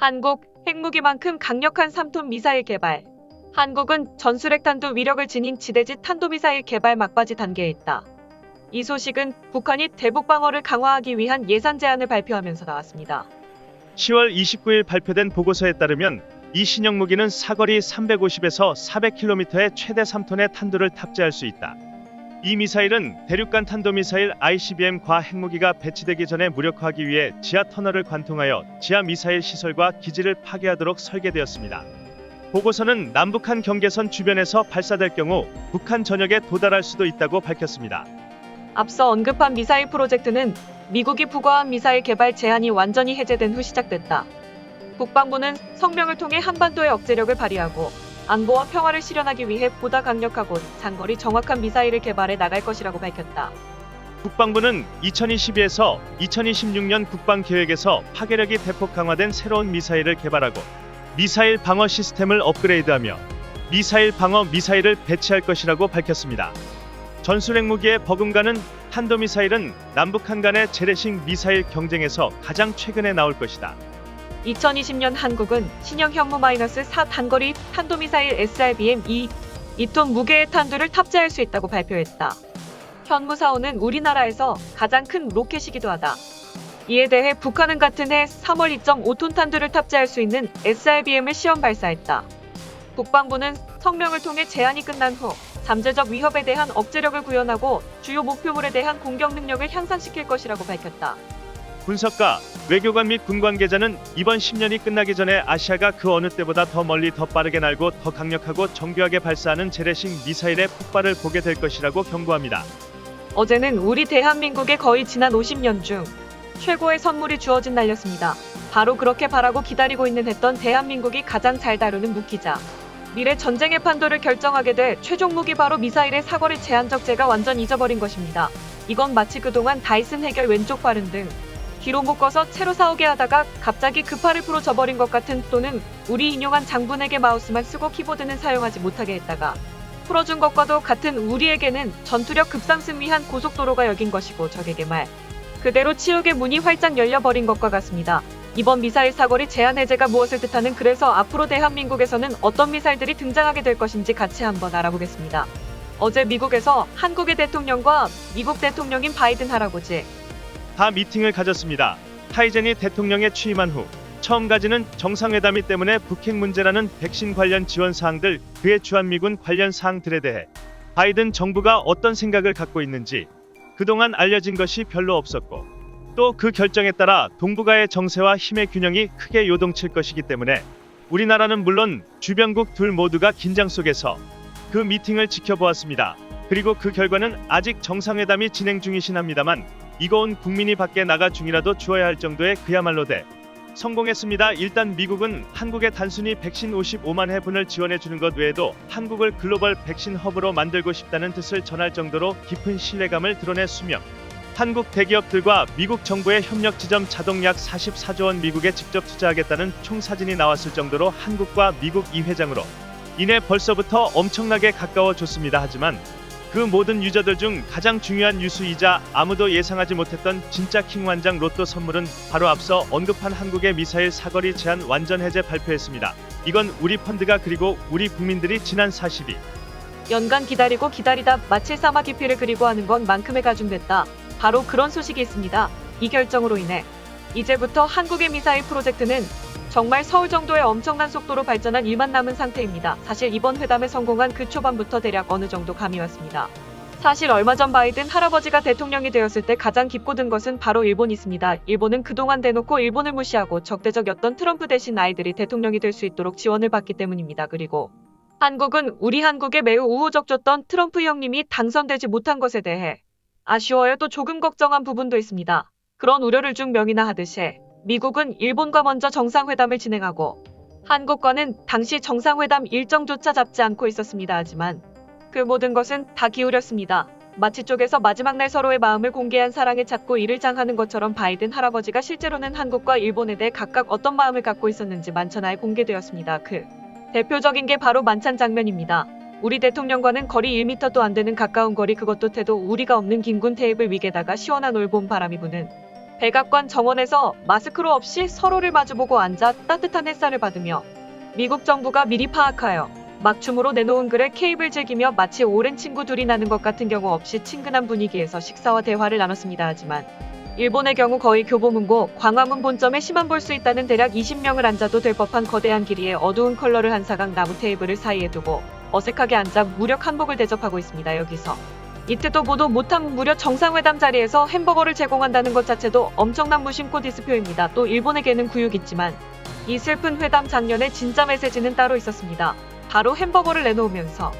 한국 핵무기만큼 강력한 3톤 미사일 개발. 한국은 전술핵탄두 위력을 지닌 지대지 탄도미사일 개발 막바지 단계에 있다. 이 소식은 북한이 대북 방어를 강화하기 위한 예산 제안을 발표하면서 나왔습니다. 10월 29일 발표된 보고서에 따르면 이 신형 무기는 사거리 350에서 400km의 최대 3톤의 탄두를 탑재할 수 있다. 이 미사일은 대륙간 탄도미사일 ICBM과 핵무기가 배치되기 전에 무력화하기 위해 지하 터널을 관통하여 지하 미사일 시설과 기지를 파괴하도록 설계되었습니다. 보고서는 남북한 경계선 주변에서 발사될 경우 북한 전역에 도달할 수도 있다고 밝혔습니다. 앞서 언급한 미사일 프로젝트는 미국이 부과한 미사일 개발 제한이 완전히 해제된 후 시작됐다. 국방부는 성명을 통해 한반도의 억제력을 발휘하고 안보와 평화를 실현하기 위해 보다 강력하고 장거리 정확한 미사일을 개발해 나갈 것이라고 밝혔다. 국방부는 2022에서 2026년 국방계획에서 파괴력이 대폭 강화된 새로운 미사일을 개발하고 미사일 방어 시스템을 업그레이드하며 미사일 방어 미사일을 배치할 것이라고 밝혔습니다. 전술핵무기에 버금가는 탄도미사일은 남북한 간의 재래식 미사일 경쟁에서 가장 최근에 나올 것이다. 2020년 한국은 신형 현무-4 단거리 탄도미사일 SRBM-2 2톤 무게의 탄두를 탑재할 수 있다고 발표했다. 현무-4호는 우리나라에서 가장 큰 로켓이기도 하다. 이에 대해 북한은 같은 해 3월 2.5톤 탄두를 탑재할 수 있는 SRBM을 시험 발사했다. 국방부는 성명을 통해 제한이 끝난 후 잠재적 위협에 대한 억제력을 구현하고 주요 목표물에 대한 공격 능력을 향상시킬 것이라고 밝혔다. 분석가, 외교관 및 군 관계자는 이번 10년이 끝나기 전에 아시아가 그 어느 때보다 더 멀리 더 빠르게 날고 더 강력하고 정교하게 발사하는 재래식 미사일의 폭발을 보게 될 것이라고 경고합니다. 어제는 우리 대한민국의 거의 지난 50년 중 최고의 선물이 주어진 날이었습니다. 바로 그렇게 바라고 기다리고 있는 했던 대한민국이 가장 잘 다루는 무기자. 미래 전쟁의 판도를 결정하게 될 최종 무기 바로 미사일의 사거리 제한적제가 완전 잊어버린 것입니다. 이건 마치 그동안 다이슨 해결 왼쪽 발은 등 뒤로 묶어서 채로 사오게 하다가 갑자기 그 팔을 풀어 져버린 것 같은, 또는 우리 인용한 장군에게 마우스만 쓰고 키보드는 사용하지 못하게 했다가 풀어준 것과도 같은, 우리에게는 전투력 급상승 위한 고속도로가 여긴 것이고 적에게 말 그대로 치욕의 문이 활짝 열려버린 것과 같습니다. 이번 미사일 사거리 제한 해제가 무엇을 뜻하는, 그래서 앞으로 대한민국에서는 어떤 미사일들이 등장하게 될 것인지 같이 한번 알아보겠습니다. 어제 미국에서 한국의 대통령과 미국 대통령인 바이든 할아버지 다 미팅을 가졌습니다. 타이젠이 대통령에 취임한 후 처음 가지는 정상회담이 때문에 북핵 문제라는 백신 관련 지원 사항들, 그의 주한미군 관련 사항들에 대해 바이든 정부가 어떤 생각을 갖고 있는지 그동안 알려진 것이 별로 없었고, 또 그 결정에 따라 동북아의 정세와 힘의 균형이 크게 요동칠 것이기 때문에 우리나라는 물론 주변국 둘 모두가 긴장 속에서 그 미팅을 지켜보았습니다. 그리고 그 결과는 아직 정상회담이 진행 중이긴 합니다만 이거 온 국민이 밖에 나가 중이라도 주어야 할 정도의 그야말로 성공했습니다. 일단 미국은 한국에 단순히 백신 55만 회분을 지원해주는 것 외에도 한국을 글로벌 백신 허브로 만들고 싶다는 뜻을 전할 정도로 깊은 신뢰감을 드러냈으며, 한국 대기업들과 미국 정부의 협력 지점 자동 약 44조 원 미국에 직접 투자하겠다는 총사진이 나왔을 정도로 한국과 미국 이 회장으로 인해 벌써부터 엄청나게 가까워졌습니다. 하지만 그 모든 유저들 중 가장 중요한 뉴스이자 아무도 예상하지 못했던 진짜 킹완장 로또 선물은 바로 앞서 언급한 한국의 미사일 사거리 제한 완전 해제 발표했습니다. 이건 우리 펀드가, 그리고 우리 국민들이 지난 42년간 기다리고 기다리다 마치 사막 기피를 그리고 하는 것만큼의 가중됐다. 바로 그런 소식이 있습니다. 이 결정으로 인해 이제부터 한국의 미사일 프로젝트는 정말 서울 정도의 엄청난 속도로 발전한 일만 남은 상태입니다. 사실 이번 회담에 성공한 그 초반부터 대략 어느 정도 감이 왔습니다. 사실 얼마 전 바이든 할아버지가 대통령이 되었을 때 가장 깊고 든 것은 바로 일본이 있습니다. 일본은 그동안 대놓고 일본을 무시하고 적대적이었던 트럼프 대신 아이들이 대통령이 될 수 있도록 지원을 받기 때문입니다. 그리고 한국은 우리 한국에 매우 우호적줬던 트럼프 형님이 당선되지 못한 것에 대해 아쉬워요. 또 조금 걱정한 부분도 있습니다. 그런 우려를 중 명이나 하듯이 미국은 일본과 먼저 정상회담을 진행하고 한국과는 당시 정상회담 일정조차 잡지 않고 있었습니다. 하지만 그 모든 것은 다 기울였습니다. 마치 쪽에서 마지막 날 서로의 마음을 공개한 사랑에 찾고 이를 장하는 것처럼 바이든 할아버지가 실제로는 한국과 일본에 대해 각각 어떤 마음을 갖고 있었는지 만천하에 공개되었습니다. 그 대표적인 게 바로 만찬 장면입니다. 우리 대통령과는 거리 1m도 안 되는 가까운 거리, 그것도 태도 우리가 없는 긴 군 테이블 위에다가 시원한 올봄 바람이 부는 백악관 정원에서 마스크로 없이 서로를 마주보고 앉아 따뜻한 햇살을 받으며 미국 정부가 미리 파악하여 막춤으로 내놓은 글에 케이크를 즐기며 마치 오랜 친구 둘이 나는 것 같은 경우 없이 친근한 분위기에서 식사와 대화를 나눴습니다. 하지만 일본의 경우 거의 교보문고 광화문 본점에 심한 볼 수 있다는 대략 20명을 앉아도 될 법한 거대한 길이에 어두운 컬러를 한 사각 나무 테이블을 사이에 두고 어색하게 앉아 무력 한복을 대접하고 있습니다. 여기서 이때도 보도 못한 무려 정상회담 자리에서 햄버거를 제공한다는 것 자체도 엄청난 무심코 디스표입니다. 또 일본에게는 구육 있지만 이 슬픈 회담 장면에 진짜 메시지는 따로 있었습니다. 바로 햄버거를 내놓으면서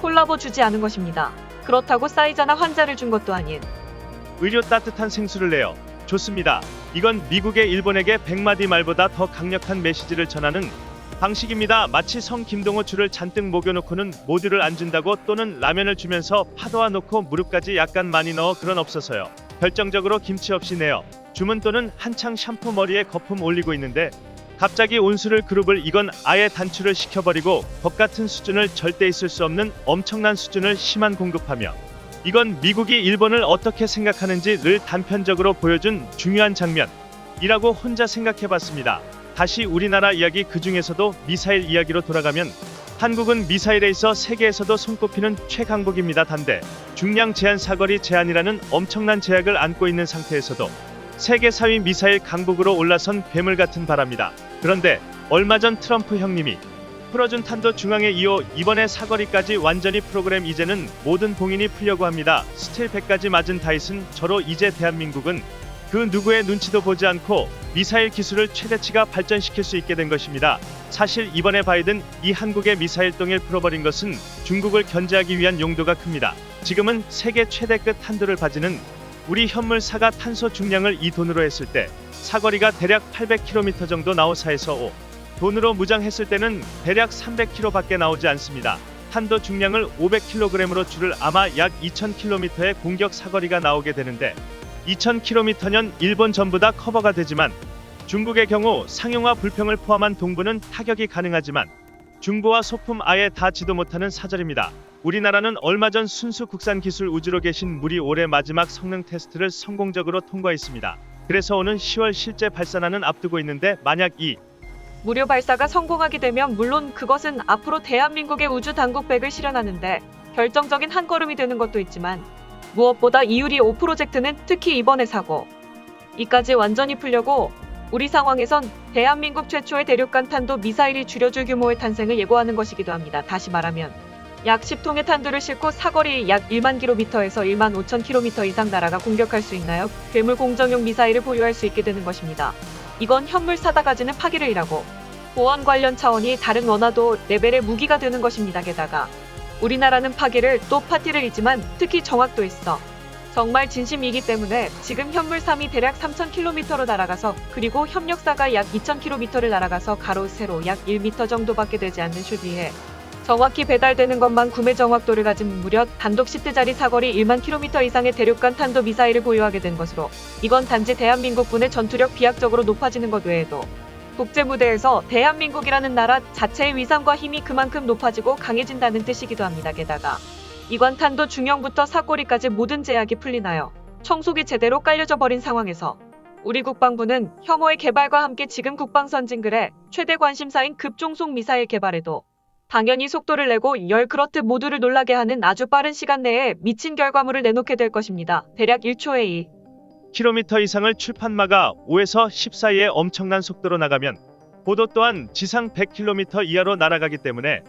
콜라보 주지 않은 것입니다. 그렇다고 사이자나 환자를 준 것도 아닌 의료 따뜻한 생수를 내어 좋습니다. 이건 미국의 일본에게 100마디 말보다 더 강력한 메시지를 전하는 방식입니다. 마치 성 김동호 줄을 잔뜩 먹여놓고는 모두를 안 준다고, 또는 라면을 주면서 파도와 놓고 무릎까지 약간 많이 넣어 그런 없어서요. 결정적으로 김치 없이 내어 주문, 또는 한창 샴푸 머리에 거품 올리고 있는데 갑자기 온수를 그룹을, 이건 아예 단추를 시켜버리고 법 같은 수준을, 절대 있을 수 없는 엄청난 수준을 심한 공급하며, 이건 미국이 일본을 어떻게 생각하는지를 단편적으로 보여준 중요한 장면이라고 혼자 생각해봤습니다. 다시 우리나라 이야기, 그 중에서도 미사일 이야기로 돌아가면 한국은 미사일에 있어 세계에서도 손꼽히는 최강국입니다. 단데 중량 제한, 사거리 제한이라는 엄청난 제약을 안고 있는 상태에서도 세계 4위 미사일 강국으로 올라선 괴물 같은 바랍니다. 그런데 얼마 전 트럼프 형님이 풀어준 탄도 중앙에 이어 이번에 사거리까지 완전히 프로그램, 이제는 모든 봉인이 풀려고 합니다. 스틸 100까지 맞은 다이슨, 저로 이제 대한민국은 그 누구의 눈치도 보지 않고 미사일 기술을 최대치가 발전시킬 수 있게 된 것입니다. 사실 이번에 바이든 이 한국의 미사일 똥을 풀어버린 것은 중국을 견제하기 위한 용도가 큽니다. 지금은 세계 최대급 탄도를 가지는 우리 현물사가 탄소 중량을 이 돈으로 했을 때 사거리가 대략 800km 정도 나오사에서 돈으로 무장했을 때는 대략 300km밖에 나오지 않습니다. 탄도 중량을 500kg으로 줄을 아마 약 2000km의 공격 사거리가 나오게 되는데 2000km면 일본 전부 다 커버가 되지만, 중국의 경우 상용화 불평을 포함한 동부는 타격이 가능하지만 중부와 소품 아예 다 지도 못하는 사절입니다. 우리나라는 얼마 전 순수 국산 기술 우주로 계신 물이 올해 마지막 성능 테스트를 성공적으로 통과했습니다. 그래서 오는 10월 실제 발사는 앞두고 있는데, 만약 이 무료 발사가 성공하게 되면 물론 그것은 앞으로 대한민국의 우주 당국백을 실현하는데 결정적인 한 걸음이 되는 것도 있지만, 무엇보다 이유리 5 프로젝트는 특히 이번의 사고 이까지 완전히 풀려고 우리 상황에선 대한민국 최초의 대륙간 탄도 미사일이 줄여줄 규모의 탄생을 예고하는 것이기도 합니다. 다시 말하면 약 10통의 탄두를 싣고 사거리 약 1만 km에서 1만 5천 km 이상 나라가 공격할 수 있나요? 괴물 공정용 미사일을 보유할 수 있게 되는 것입니다. 이건 현물 사다 가지는 파기를 일하고 보안 관련 차원이 다른 원화도 레벨의 무기가 되는 것입니다. 게다가 우리나라는 파기를 또 파티를 이지만 특히 정확도 있어 정말 진심이기 때문에 지금 현물 3이 대략 3000km로 날아가서, 그리고 협력사가 약 2000km를 날아가서 가로 세로 약 1m 정도밖에 되지 않는 슈비에 정확히 배달되는 것만 구매 정확도를 가진 무려 단독 시트짜리 사거리 1만 km 이상의 대륙간 탄도 미사일을 보유하게 된 것으로, 이건 단지 대한민국군의 전투력 비약적으로 높아지는 것 외에도 국제 무대에서 대한민국이라는 나라 자체의 위상과 힘이 그만큼 높아지고 강해진다는 뜻이기도 합니다. 게다가 이관 탄도 중형부터 사거리까지 모든 제약이 풀리나요? 청속이 제대로 깔려져 버린 상황에서 우리 국방부는 혐오의 개발과 함께 지금 국방선진글의 최대 관심사인 급종속 미사일 개발에도 당연히 속도를 내고 열 그렇듯 모두를 놀라게 하는 아주 빠른 시간 내에 미친 결과물을 내놓게 될 것입니다. 대략 1초에 2 km 이상을 출판마가 5에서 10 사이에 엄청난 속도로 나가면 고도 또한 지상 100km 이하로 날아가기 때문에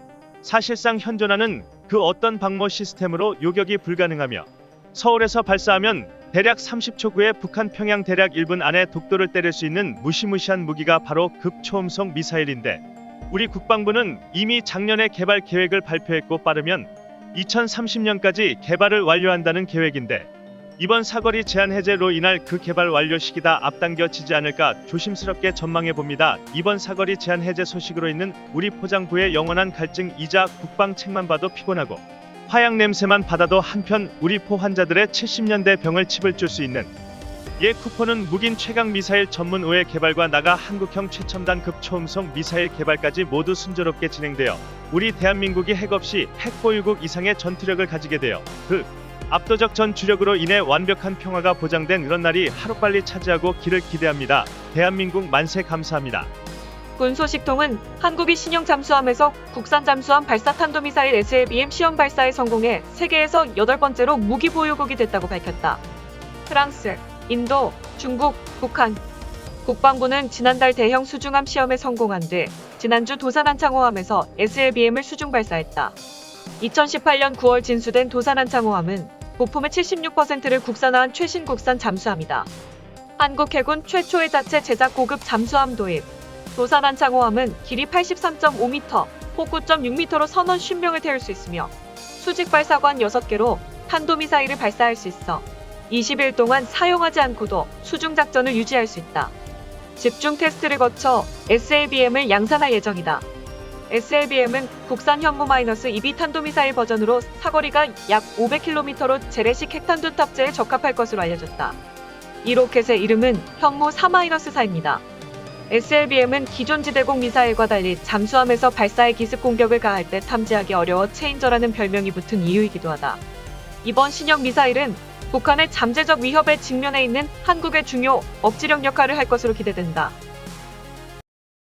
사실상 현존하는 그 어떤 방모 시스템으로 요격이 불가능하며, 서울에서 발사하면 대략 30초 후에 북한 평양 대략 1분 안에 독도를 때릴 수 있는 무시무시한 무기가 바로 급초음속 미사일인데, 우리 국방부는 이미 작년에 개발 계획을 발표했고 빠르면 2030년까지 개발을 완료한다는 계획인데, 이번 사거리 제한 해제로 인할 그 개발 완료 시기가 앞당겨지지 않을까 조심스럽게 전망해 봅니다. 이번 사거리 제한 해제 소식으로 있는 우리 포장부의 영원한 갈증이자 국방책만 봐도 피곤하고 화약 냄새만 받아도 한편 우리 포 환자들의 70년대 병을 칩을 줄 수 있는 예 쿠폰은 무긴 최강 미사일 전문 오해 개발과 나가 한국형 최첨단급 초음속 미사일 개발까지 모두 순조롭게 진행되어 우리 대한민국이 핵 없이 핵 보유국 이상의 전투력을 가지게 되어 그 압도적 전투력으로 인해 완벽한 평화가 보장된 그런 날이 하루빨리 차지하고 기를 기대합니다. 대한민국 만세 감사합니다. 군 소식통은 한국이 신형 잠수함에서 국산 잠수함 발사 탄도미사일 SLBM 시험 발사에 성공해 세계에서 8번째로 무기 보유국이 됐다고 밝혔다. 프랑스, 인도, 중국, 북한 국방부는 지난달 대형 수중함 시험에 성공한 뒤 지난주 도산한창호함에서 SLBM을 수중 발사했다. 2018년 9월 진수된 도산한창호함은 부품의 76%를 국산화한 최신 국산 잠수함이다. 한국 해군 최초의 자체 제작 고급 잠수함 도입. 도산한창호함은 길이 83.5m, 폭 9.6m로 선원 50명을 태울 수 있으며 수직 발사관 6개로 탄도미사일을 발사할 수 있어 20일 동안 사용하지 않고도 수중 작전을 유지할 수 있다. 집중 테스트를 거쳐 SLBM을 양산할 예정이다. SLBM은 국산 현무 -2B 탄도미사일 버전으로 사거리가 약 500km로 재래식 핵탄두 탑재에 적합할 것으로 알려졌다. 이 로켓의 이름은 현무 4-4입니다. SLBM은 기존 지대공 미사일과 달리 잠수함에서 발사의 기습 공격을 가할 때 탐지하기 어려워 체인저라는 별명이 붙은 이유이기도 하다. 이번 신형 미사일은 북한의 잠재적 위협에 직면해 있는 한국의 중요 억지력 역할을 할 것으로 기대된다.